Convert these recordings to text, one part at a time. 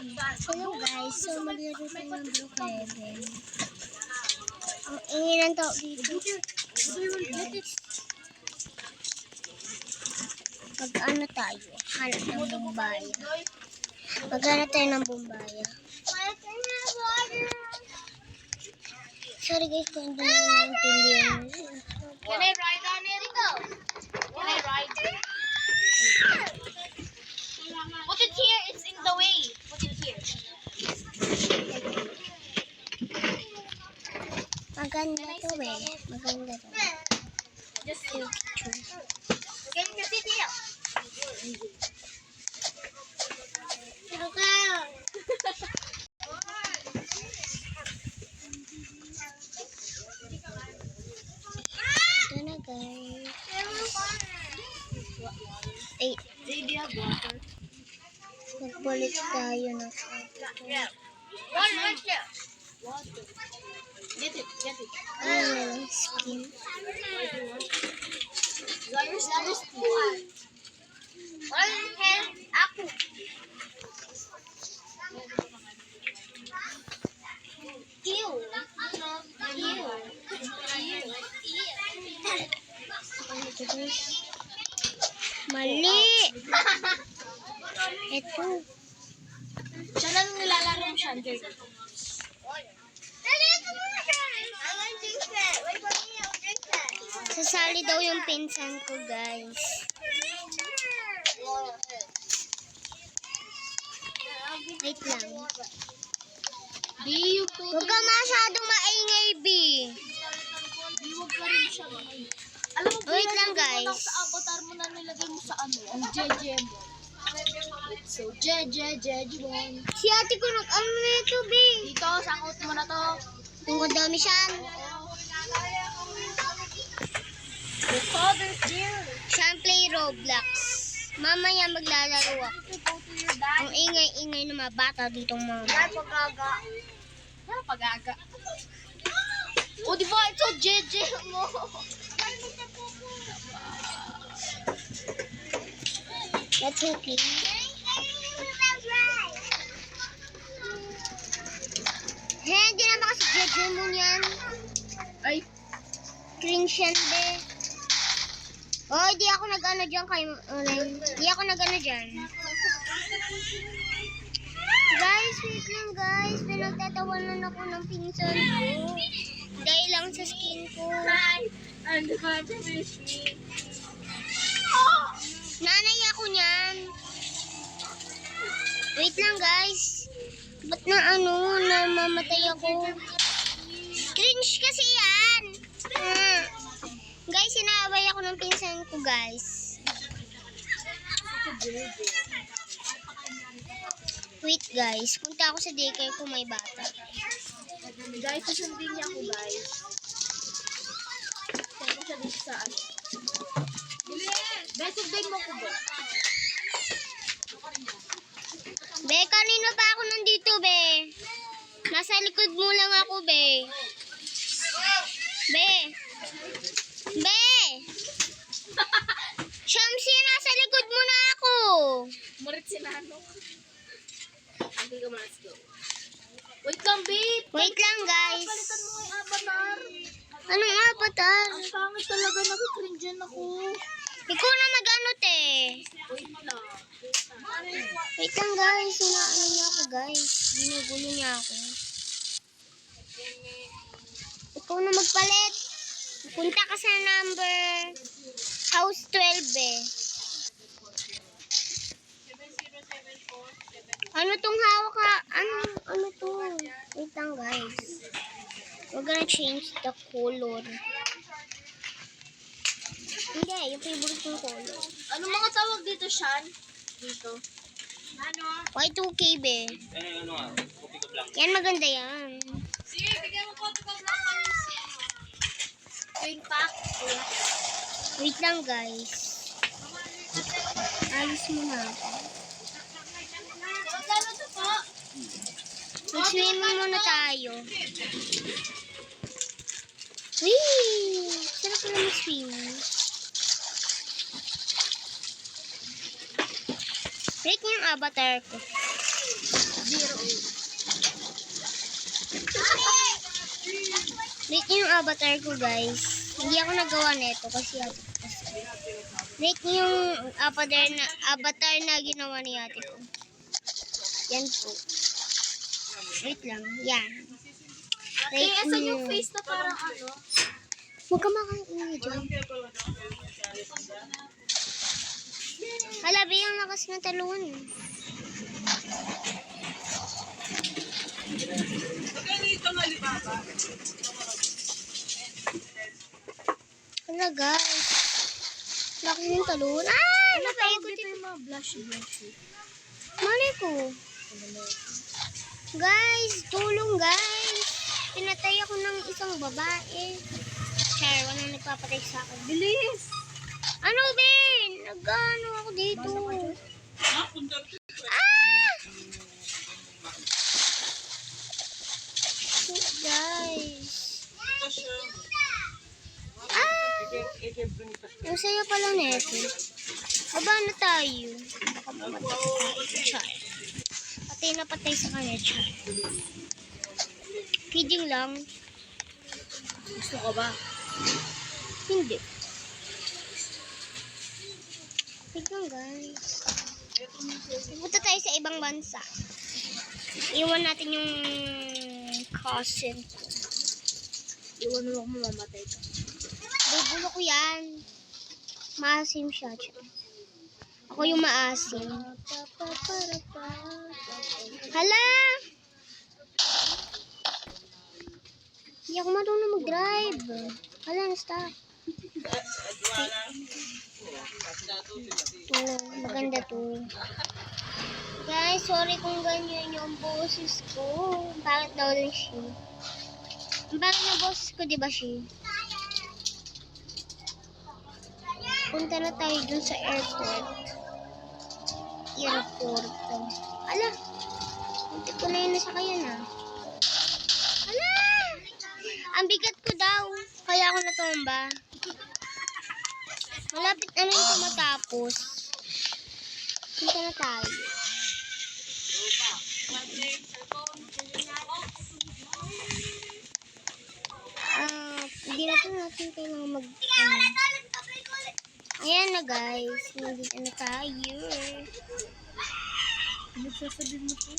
Hello guys, so maglaro tayo ng Blue Heaven. Ang ingay ng tao dito. Mag-ano tayo? Hanap ng bumbaya. Mag-hanap tayo ng bumbaya. Sorry guys, kung hindi nyo naintindihan. Can I ride on it? Can I ride? Put it here. It's in the way. Put it here. Maganda to eh. Maganda to. Just Picture. Can you sit here? Ito na guys. Ay, Baby, have water. magbulit tayo ng One right there. Water. Get it. Get it. skin. There's one. One hand. Ako. Ew. Ew. Ano to guys? Mali! Ito. Siya lang nilalaro mo siya, Jay. Sasali daw yung pinsan ko guys. Wait lang. Di, Huwag ka masyadong maingay, B. huwag ka rin siya. Alam mo, Wait lang, guys. Sa avatar mo na nilagay mo sa ano, ang JJ mo. So, JJ one. Si ate ko nag-ano na ito, B. Dito, sakot mo na to. Tungkol dami siya. The father's dear. Siya play Roblox. Mamaya maglalaro ako. Go to your dad. Ang ingay-ingay ng mga bata ditong mga. Pagaga. Pagaga. O, di ba? Ito, JJ mo. That's okay. Hindi naman kasi JJ mo yan. Ay, Cringe yan, be. Oh, di ako nag-ano dyan kay Di ako nag-ano dyan. Guys, wait lang guys. Pinagtatawanan ako ng pinsan ko. Dahil lang sa skin ko. hi. And the father is me. Nanay ako niyan. Wait lang guys. Ba't na namamatay ako? Cringe kasi yan. Guys, sinaway ako ng pinsan ko guys. Wait guys, punta ako sa daycare kung may bata. Guys, susundin niya ako, guys. Saan ko siya dito sa ano? Guys, sunduin mo ko ba? Be, kanino pa ako nandito, be? Nasa likod mo lang ako, be. Be. Be. Shamsi, nasa likod mo na ako. Murit si Nano. Hindi ka mas go. Wait lang, babe. Wait lang, guys. Palitan mo yung avatar. Anong avatar? Ang pangit talaga. Nakikringe ako. Ikaw na mag-ano, te. Wait lang. Wait lang, guys. Inaano niya ako, guys. Ginugulo niya ako. Ikaw na magpalit. Punta ka sa number house 12, eh. Ano tong hawak ka? Ano to? Wait lang, guys. We're gonna change the color. Hindi, yung favorite kong color. Ano mga tawag dito, Shan? Dito. Ano? Y2K, be. Yan, maganda yan. Sige, bigyan mo ko ito lang kami. Twin pack. Wait lang, guys. Alis mo na ako. Magkano ito po? Mag-swim muna tayo. Wee! Sarap na mag-swim. Break niyo yung avatar ko. Di Rate niyo yung avatar ko, guys. Hindi ako nagawa nito kasi ate ko kasi. Rate niyo yung avatar na ginawa ni ate ko. Yan po. Wait lang. Yan. Ate, Rate asan niyo. yung face na parang ano? Huwag ka makain dyan. Hala, biyang lakas ng talon. Hala, guys. Lakas ng talon. Ah! Napaikot Dito ito. yung mga blush. Mali ko. Guys, tulong guys. Pinatay ako ng isang babae. Char, walang nagpapatay sa akin. Bilis! Ano, Ben? Nag-ano ako dito. Ah! So, guys. Ah! Ang saya pala neto. Baba na tayo. Baka mamatay. Char. Patay na patay sa kanya, char. Kidding lang. Gusto ka ba? Hindi. Wait lang, guys. Pupunta tayo sa ibang bansa. Iwan natin yung cousin ko. Iwan mo ako mamamatay ka. Bubulo ko yan. Maasim siya. Ako yung maasim. Hala! Hindi ako marunong mag-drive. Hala, na-stop. Ito, maganda to. Guys, sorry kung ganyan yung boses ko. Bakit daw lang siya? Bakit na boses ko, di ba siya? Punta na tayo dun sa airport. Airport. Ala! Hindi ko na yun nasakayan ah. Ala! Ang bigat ko daw. Kaya ako natumba. Malapit na rin ito matapos. Punta na tayo. Hindi natin kailangan mag... Ayan na guys. Nandito na tayo. Ano sasabihin mo po?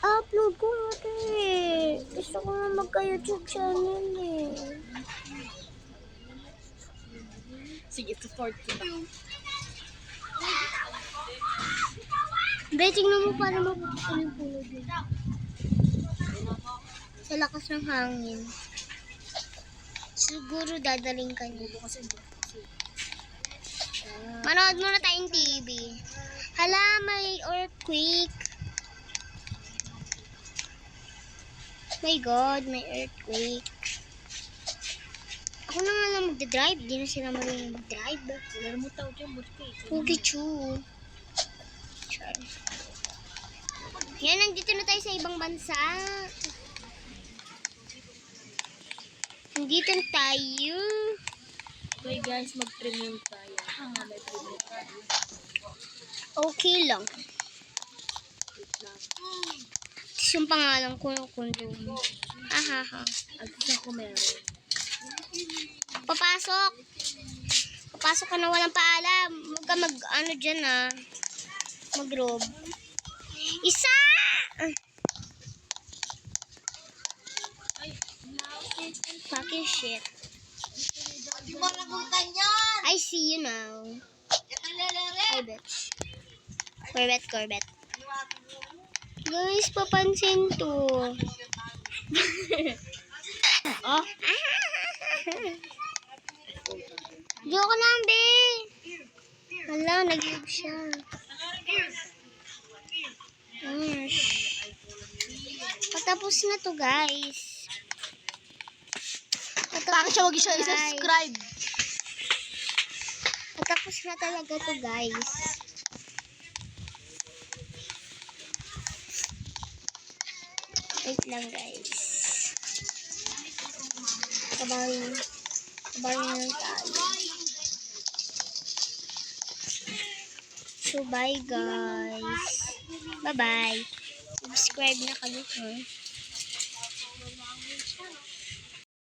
Upload ko natin. Gusto ko na magka-YouTube channel eh. Sige, support kita. Be, tingnan mo para mapuputo yung puno din. Sa lakas ng hangin. Siguro dadaling ka niyo. Manood muna tayong TV. Hala, may earthquake. My God, may earthquake. Ako na nga lang magdadrive. Di na sila marunong mag-drive. Wala mo tao dyan, buti. Pugichu. Char. Yan, nandito na tayo sa ibang bansa. Nandito na tayo. Okay guys, mag-premium tayo. May premium tayo. Okay lang. Wait lang. Tapos yung pangalan ko ng kondom. Ahaha. Agad ako meron. Papasok. Papasok ka na walang paalam. Huwag ka ano dyan ah. Mag-rob. Isa! Fucking shit. Di mo nagutan yan! I see you now. Hi, bitch. Corvette. Guys, papansin to. Oh? Joke lang, be. Hala, nag-live siya. Patapos na to, guys. Bakit siya wag siya i-subscribe? Patapos na talaga to, guys. Wait lang, guys. Kabahin lang tayo. So, bye, guys. Bye-bye. Subscribe na kayo, ha?